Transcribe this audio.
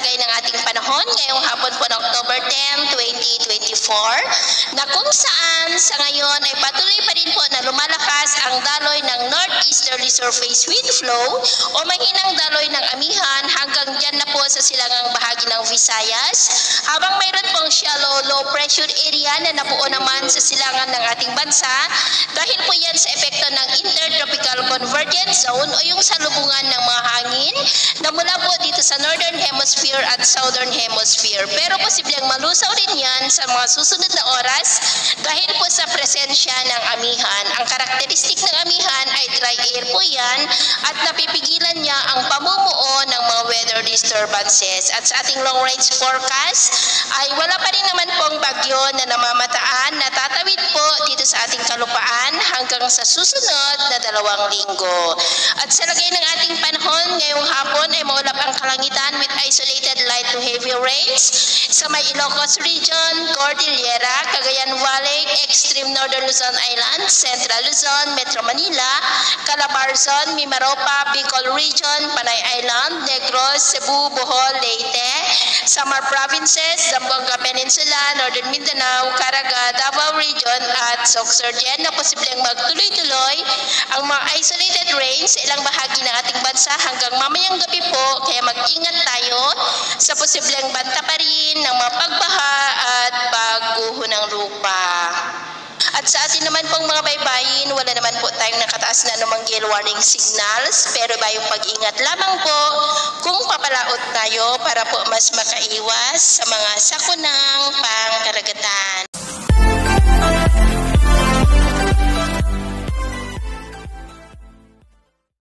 lagay ng ating panahon ngayong hapon po ng October 10, 2024 na kung saan sa ngayon ay patuloy pa rin po na lumalakas ang daloy ng northeasterly surface wind flow o mahinang daloy ng amihan hanggang dyan na po sa silangang bahagi ng Visayas, habang mayroon pong shallow low pressure area na nabuo naman sa silangan ng ating bansa dahil po yan sa epekto ng intertropical convergence zone o yung salubungan ng mga hangin na mula po dito sa northern hemisphere at southern hemisphere. Pero posibleng malusaw rin yan sa mga susunod na oras dahil po sa presensya ng amihan. Ang karakteristik ng amihan ay dry air po yan at napipigilan niya ang pamumuo ng mga weather disturbances. At sa ating long range forecast ay wala pa rin naman pong bagyo na namamataan na tatawid po dito sa ating kalupaan hanggang sa susunod na 2 linggo. At sa lagay ng ating panahon ngayong hapon ay maulap ang kalangitan with isolated light to heavy rains sa may Ilocos Region, Cordillera, Cagayan Valley, extreme northern Luzon Island, Central Luzon, Metro Manila, Calabarzon, Mimaropa, Bicol Region, Panay Island, Negros, Cebu, Bohol, Leyte, Samar Provinces, Zamboanga Peninsula, Northern Mindanao, Caraga, Davao Region at Sorsogon na posibleng magtuloy-tuloy ang mga isolated rains sa ilang bahagi ng ating bansa hanggang mamayang gabi po, kaya mag-ingat tayo sa posibleng banta pa rin ng mga pagbaha at pagguho ng lupa. At sa atin naman pong mga baybayin, wala naman po tayong nakataas na anumang gale warning signals, pero bayong pag-ingat lamang po kung papalaot tayo para po mas makaiwas sa mga sakunang pangkaragatan.